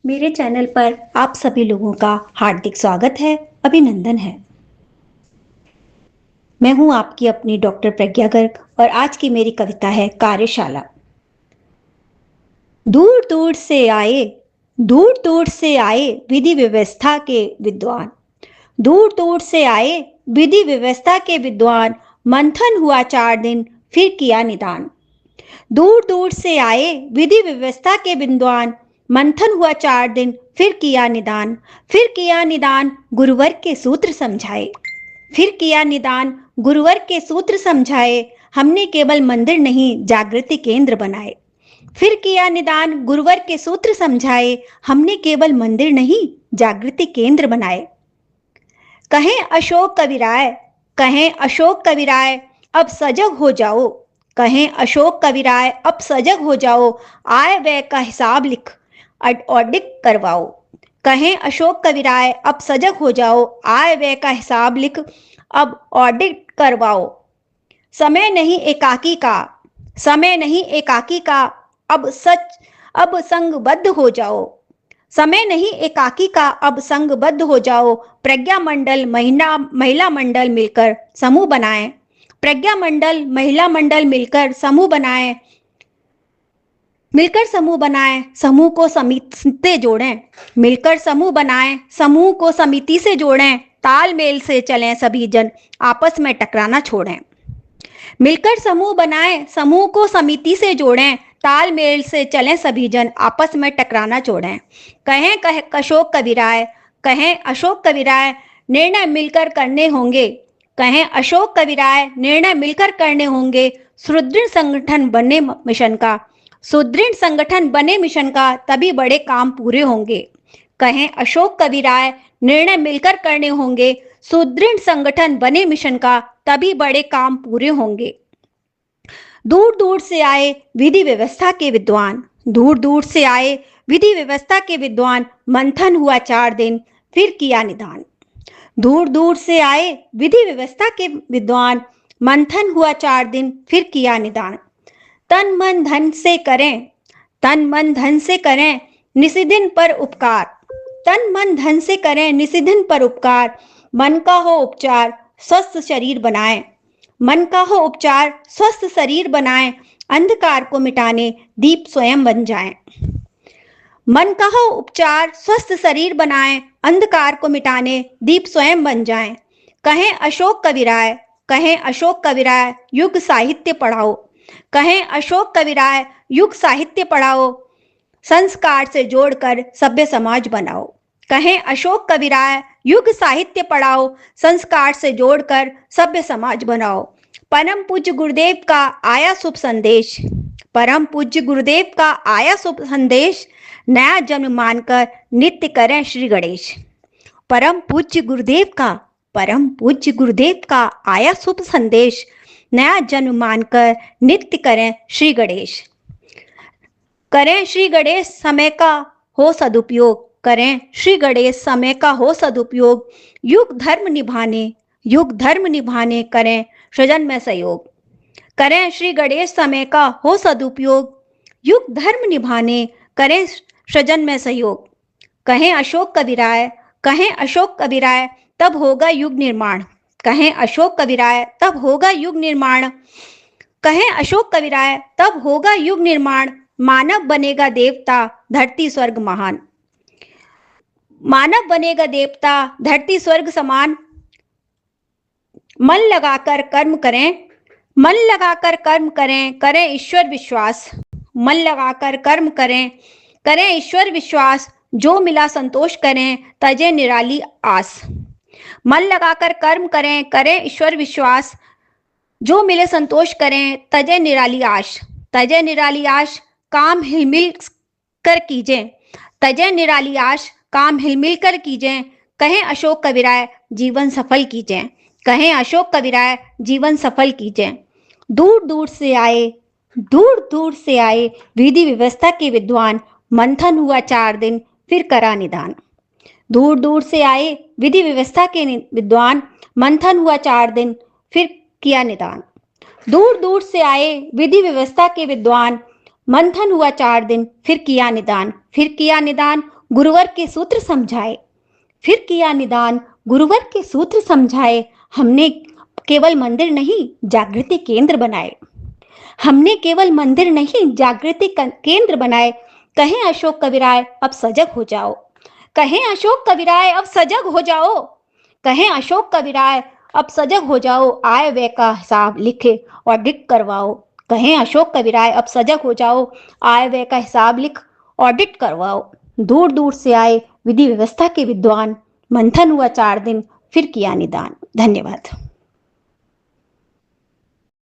मेरे चैनल पर आप सभी लोगों का हार्दिक स्वागत है, अभिनंदन है। मैं हूं आपकी अपनी डॉक्टर प्रज्ञा गर्ग और आज की मेरी कविता है कार्यशाला। दूर दूर से आए, दूर दूर से आए विधि व्यवस्था के विद्वान। दूर दूर से आए विधि व्यवस्था के विद्वान, मंथन हुआ 4 दिन फिर किया निदान। दूर दूर से आए विधि व्यवस्था के विद्वान, मंथन हुआ 4 दिन फिर किया निदान। फिर किया निदान गुरुवर के सूत्र समझाए, फिर किया निदान गुरुवर के सूत्र समझाए। हमने केवल मंदिर नहीं जागृति केंद्र बनाए। फिर किया निदान गुरुवर के सूत्र समझाए, हमने केवल मंदिर नहीं जागृति केंद्र बनाए। कहें अशोक कविराय, कहें अशोक कविराय अब सजग हो जाओ। कहें अशोक कविराय अब सजग हो जाओ, आय व्यय का हिसाब लिख ऑडिट करवाओ। कहें अशोक कविराय अब सजग हो जाओ, आय व्यय का हिसाब लिख अब ऑडिट करवाओ। समय नहीं एकाकी का, समय नहीं एकाकी का अब संगबद्ध हो जाओ। समय नहीं एकाकी का अब संगबद्ध हो जाओ। प्रज्ञा मंडल महिला मंडल मिलकर समूह बनाएं। प्रज्ञा मंडल महिला मंडल मिलकर समूह बनाएं, मिलकर समूह बनाएं, समूह को समिति से जोड़ें। मिलकर समूह बनाएं, समूह को समिति से जोड़ें। तालमेल से चलें सभी जन, आपस में टकराना छोड़ें। मिलकर समूह बनाएं, समूह को समिति से जोड़ें। तालमेल से चलें सभी जन, आपस में टकराना छोड़ें। कहें अशोक कविराय, कहें अशोक कविराय निर्णय मिलकर करने होंगे। कहें अशोक कविराय निर्णय मिलकर करने होंगे। सुदृढ़ संगठन बने मिशन का, सुदृढ़ संगठन बने मिशन का, तभी बड़े काम पूरे होंगे। कहें अशोक कविराय निर्णय मिलकर करने होंगे। सुदृढ़ संगठन बने मिशन का, तभी बड़े काम पूरे होंगे। दूर दूर से आए विधि व्यवस्था के विद्वान, दूर दूर से आए विधि व्यवस्था के विद्वान, मंथन हुआ 4 दिन फिर किया निदान। दूर दूर से आए विधि व्यवस्था के विद्वान, मंथन हुआ 4 दिन फिर किया निदान। तन मन धन से करें, तन मन धन से करें निशिदिन पर उपकार। तन मन धन से करें निशिदिन पर उपकार। मन का हो उपचार स्वस्थ शरीर बनाएं। मन का हो उपचार स्वस्थ शरीर बनाएं। अंधकार को मिटाने दीप स्वयं बन जाएं। मन का हो उपचार स्वस्थ शरीर बनाएं। अंधकार को मिटाने दीप स्वयं बन जाएं। कहें अशोक कविराय, कहें अशोक कविराय युग साहित्य पढ़ाओ। कहें अशोक कविराय युग साहित्य पढ़ाओ, संस्कार से जोड़कर सभ्य समाज बनाओ। कहें अशोक कविराय युग साहित्य पढ़ाओ, संस्कार से जोड़कर सभ्य समाज बनाओ। परम पूज्य गुरुदेव का आया शुभ संदेश, परम पूज्य गुरुदेव का आया शुभ संदेश, नया जन्म मानकर नित्य करें श्री गणेश। परम पूज्य गुरुदेव का, परम पूज्य गुरुदेव का आया शुभ संदेश, नया जन्म मानकर नित्य करें श्री गणेश। करें श्री गणेश समय का हो सदुपयोग, करें श्री गणेश समय का हो सदुपयोग। युग धर्म निभाने, युग धर्म निभाने करें सृजन में सहयोग। करें श्री गणेश समय का हो सदुपयोग, युग धर्म निभाने करें सृजन में सहयोग। कहें अशोक कविराय, कहें अशोक कविराय तब होगा युग निर्माण। कहें अशोक कविराय तब होगा युग निर्माण। कहें अशोक कविराय तब होगा युग निर्माण। मानव बनेगा देवता धरती स्वर्ग महान। मानव बनेगा देवता धरती स्वर्ग समान। मन लगाकर कर्म करें, मन लगाकर कर्म करें, करें ईश्वर विश्वास। मन लगाकर कर्म करें, करें ईश्वर विश्वास। जो मिला संतोष करें, तजे निराली आस। मन लगाकर कर्म करें, करें ईश्वर विश्वास। जो मिले संतोष करें, तजे निराली आश। तजे निराली आश काम हिलमिल कर कीजें। तजे निराली आश काम हिलमिल कर कीजें। कहें अशोक कविराय जीवन सफल कीजें। कहें अशोक कविराय जीवन सफल कीजें। दूर दूर से आए, दूर दूर से आए विधि व्यवस्था के विद्वान, मंथन हुआ 4 दिन फिर करा निदान। दूर दूर से आए विधि व्यवस्था के विद्वान, मंथन हुआ 4 दिन फिर किया निदान। दूर दूर से आए विधि व्यवस्था के विद्वान, मंथन हुआ 4 दिन फिर किया निदान। फिर किया निदान गुरुवर के सूत्र समझाए, फिर किया निदान। गुरुवर के सूत्र समझाए, हमने केवल मंदिर नहीं जागृति केंद्र बनाए। हमने केवल मंदिर नहीं जागृति केंद्र बनाए। कहें अशोक कविराय अब सजग हो जाओ। कहें अशोक कविराय अब सजग हो जाओ। कहें अशोक कविराय अब सजग हो जाओ। आय व्यय का हिसाब लिखे ऑडिट करवाओ। कहें अशोक कविराय अब सजग हो जाओ। आय व्यय का हिसाब लिख ऑडिट करवाओ। दूर दूर से आए विधि व्यवस्था के विद्वान। मंथन हुआ 4 दिन, फिर किया निदान। धन्यवाद।